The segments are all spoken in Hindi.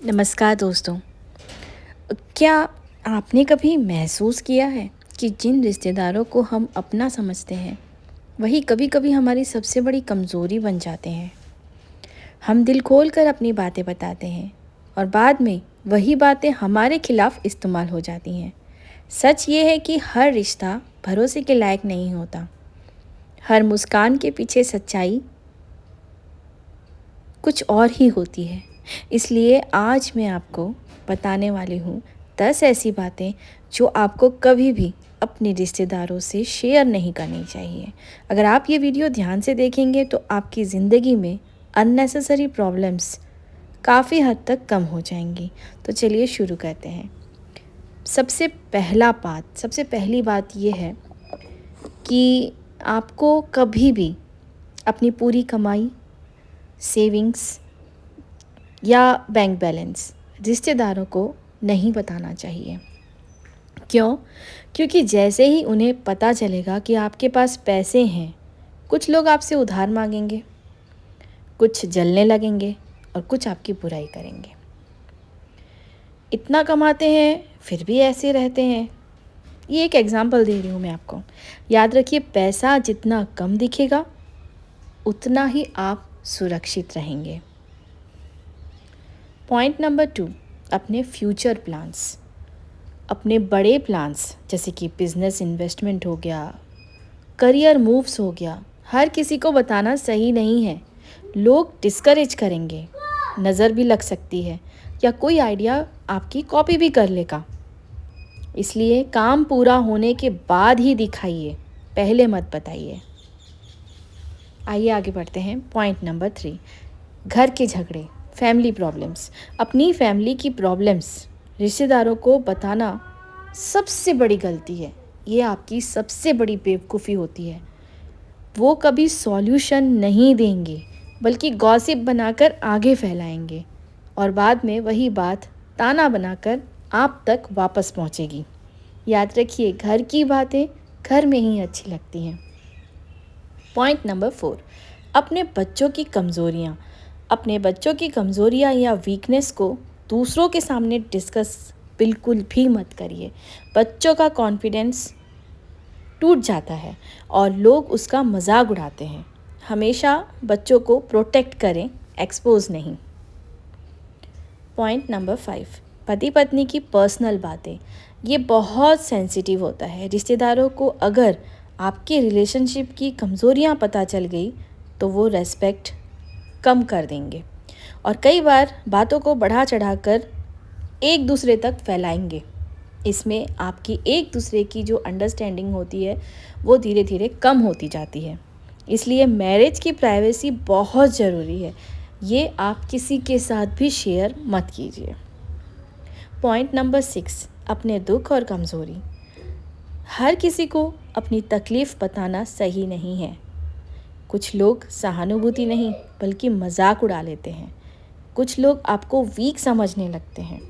नमस्कार दोस्तों। क्या आपने कभी महसूस किया है कि जिन रिश्तेदारों को हम अपना समझते हैं वही कभी-कभी हमारी सबसे बड़ी कमज़ोरी बन जाते हैं। हम दिल खोल कर अपनी बातें बताते हैं और बाद में वही बातें हमारे खिलाफ इस्तेमाल हो जाती हैं। सच ये है कि हर रिश्ता भरोसे के लायक नहीं होता। हर मुस्कान के पीछे सच्चाई कुछ और ही होती है। इसलिए आज मैं आपको बताने वाली हूँ 10 ऐसी बातें जो आपको कभी भी अपने रिश्तेदारों से शेयर नहीं करनी चाहिए। अगर आप ये वीडियो ध्यान से देखेंगे तो आपकी ज़िंदगी में अननेसेसरी प्रॉब्लम्स काफ़ी हद तक कम हो जाएंगी। तो चलिए शुरू करते हैं। सबसे पहली बात ये है कि आपको कभी भी अपनी पूरी कमाई, सेविंग्स या बैंक बैलेंस रिश्तेदारों को नहीं बताना चाहिए। क्यों? क्योंकि जैसे ही उन्हें पता चलेगा कि आपके पास पैसे हैं, कुछ लोग आपसे उधार मांगेंगे, कुछ जलने लगेंगे और कुछ आपकी बुराई करेंगे। इतना कमाते हैं फिर भी ऐसे रहते हैं। ये एक एग्जाम्पल दे रही हूँ मैं आपको। याद रखिए, पैसा जितना कम दिखेगा उतना ही आप सुरक्षित रहेंगे। पॉइंट नंबर 2, अपने फ्यूचर प्लान्स, अपने बड़े प्लान्स जैसे कि बिजनेस इन्वेस्टमेंट हो गया, करियर मूव्स हो गया, हर किसी को बताना सही नहीं है। लोग डिस्करेज करेंगे, नज़र भी लग सकती है या कोई आइडिया आपकी कॉपी भी कर लेगा। इसलिए काम पूरा होने के बाद ही दिखाइए, पहले मत बताइए। आइए आगे बढ़ते हैं। पॉइंट नंबर 3, घर के झगड़े, फैमिली प्रॉब्लम्स। अपनी फैमिली की प्रॉब्लम्स रिश्तेदारों को बताना सबसे बड़ी गलती है। ये आपकी सबसे बड़ी बेवकूफ़ी होती है। वो कभी सॉल्यूशन नहीं देंगे बल्कि गॉसिप बनाकर आगे फैलाएंगे और बाद में वही बात ताना बनाकर आप तक वापस पहुंचेगी। याद रखिए, घर की बातें घर में ही अच्छी लगती हैं। पॉइंट नंबर 4, अपने बच्चों की कमज़ोरियाँ। अपने बच्चों की कमज़ोरियाँ या वीकनेस को दूसरों के सामने डिस्कस बिल्कुल भी मत करिए। बच्चों का कॉन्फिडेंस टूट जाता है और लोग उसका मजाक उड़ाते हैं। हमेशा बच्चों को प्रोटेक्ट करें, एक्सपोज नहीं। पॉइंट नंबर 5, पति पत्नी की पर्सनल बातें। ये बहुत सेंसिटिव होता है। रिश्तेदारों को अगर आपके रिलेशनशिप की कमज़ोरियाँ पता चल गई तो वो रेस्पेक्ट कम कर देंगे और कई बार बातों को बढ़ा चढ़ाकर एक दूसरे तक फैलाएंगे। इसमें आपकी एक दूसरे की जो अंडरस्टैंडिंग होती है वो धीरे धीरे कम होती जाती है। इसलिए मैरिज की प्राइवेसी बहुत ज़रूरी है। ये आप किसी के साथ भी शेयर मत कीजिए। पॉइंट नंबर 6, अपने दुख और कमज़ोरी। हर किसी को अपनी तकलीफ़ बताना सही नहीं है। कुछ लोग सहानुभूति नहीं बल्कि मजाक उड़ा लेते हैं। कुछ लोग आपको वीक समझने लगते हैं।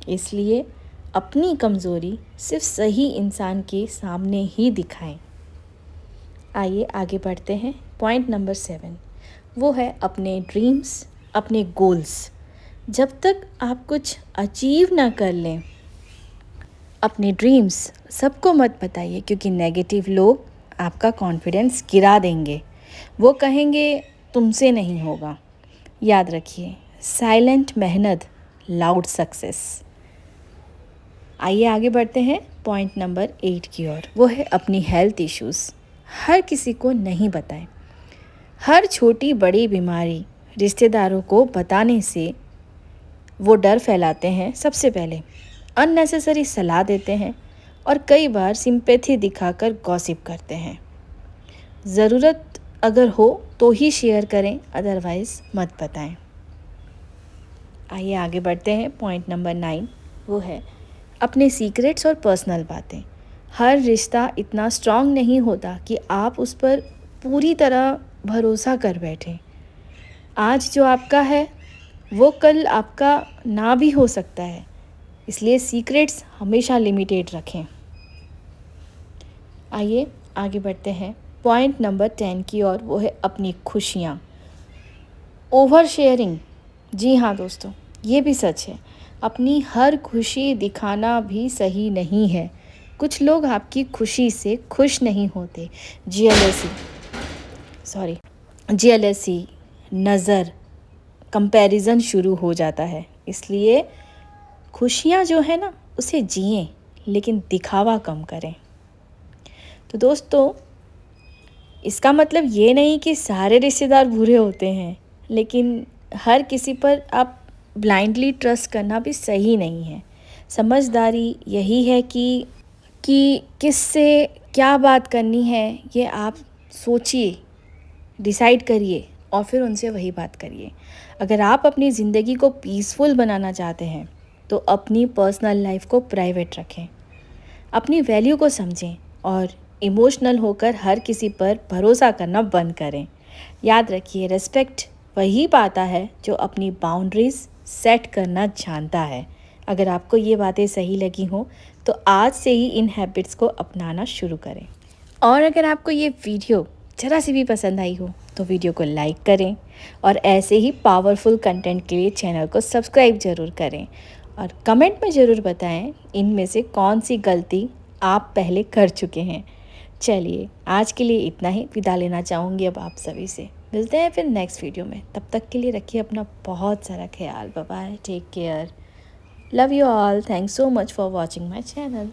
इसलिए अपनी कमज़ोरी सिर्फ सही इंसान के सामने ही दिखाएं। आइए आगे बढ़ते हैं। पॉइंट नंबर 7, वो है अपने ड्रीम्स, अपने गोल्स। जब तक आप कुछ अचीव ना कर लें, अपने ड्रीम्स सबको मत बताइए, क्योंकि नेगेटिव लोग आपका कॉन्फिडेंस गिरा देंगे। वो कहेंगे तुमसे नहीं होगा। याद रखिए, साइलेंट मेहनत, लाउड सक्सेस। आइए आगे बढ़ते हैं पॉइंट नंबर 8 की ओर। वो है अपनी हेल्थ इश्यूज़। हर किसी को नहीं बताएं। हर छोटी बड़ी बीमारी रिश्तेदारों को बताने से वो डर फैलाते हैं। सबसे पहले अननेसेसरी सलाह देते हैं और कई बार सिंपैथी दिखाकर गॉसिप करते हैं। ज़रूरत अगर हो तो ही शेयर करें, अदरवाइज़ मत बताएं। आइए आगे बढ़ते हैं। पॉइंट नंबर 9, वो है अपने सीक्रेट्स और पर्सनल बातें। हर रिश्ता इतना स्ट्रांग नहीं होता कि आप उस पर पूरी तरह भरोसा कर बैठें। आज जो आपका है वो कल आपका ना भी हो सकता है। इसलिए सीक्रेट्स हमेशा लिमिटेड रखें। आइए आगे बढ़ते हैं पॉइंट नंबर 10 की ओर। वो है अपनी खुशियाँ। Over sharing. जी हाँ दोस्तों, ये भी सच है, अपनी हर खुशी दिखाना भी सही नहीं है। कुछ लोग आपकी खुशी से खुश नहीं होते। जेलसी सॉरी जेलसी, नज़र, कंपैरिजन शुरू हो जाता है। इसलिए खुशियाँ जो है ना, उसे जिएं, लेकिन दिखावा कम करें। तो दोस्तों, इसका मतलब ये नहीं कि सारे रिश्तेदार बुरे होते हैं, लेकिन हर किसी पर आप ब्लाइंडली ट्रस्ट करना भी सही नहीं है। समझदारी यही है कि किससे क्या बात करनी है, ये आप सोचिए, डिसाइड करिए और फिर उनसे वही बात करिए। अगर आप अपनी ज़िंदगी को पीसफुल बनाना चाहते हैं तो अपनी पर्सनल लाइफ को प्राइवेट रखें, अपनी वैल्यू को समझें और इमोशनल होकर हर किसी पर भरोसा करना बंद करें। याद रखिए, रिस्पेक्ट वही पाता है जो अपनी बाउंड्रीज सेट करना जानता है। अगर आपको ये बातें सही लगी हों तो आज से ही इन हैबिट्स को अपनाना शुरू करें। और अगर आपको ये वीडियो ज़रा सी भी पसंद आई हो तो वीडियो को लाइक करें और ऐसे ही पावरफुल कंटेंट के लिए चैनल को सब्सक्राइब ज़रूर करें और कमेंट में ज़रूर बताएं इनमें से कौन सी गलती आप पहले कर चुके हैं। चलिए, आज के लिए इतना ही, विदा लेना चाहूँगी अब आप सभी से। मिलते हैं फिर नेक्स्ट वीडियो में, तब तक के लिए रखिए अपना बहुत सारा ख्याल। Bye bye, take care, love you all, thanks so much for watching my channel.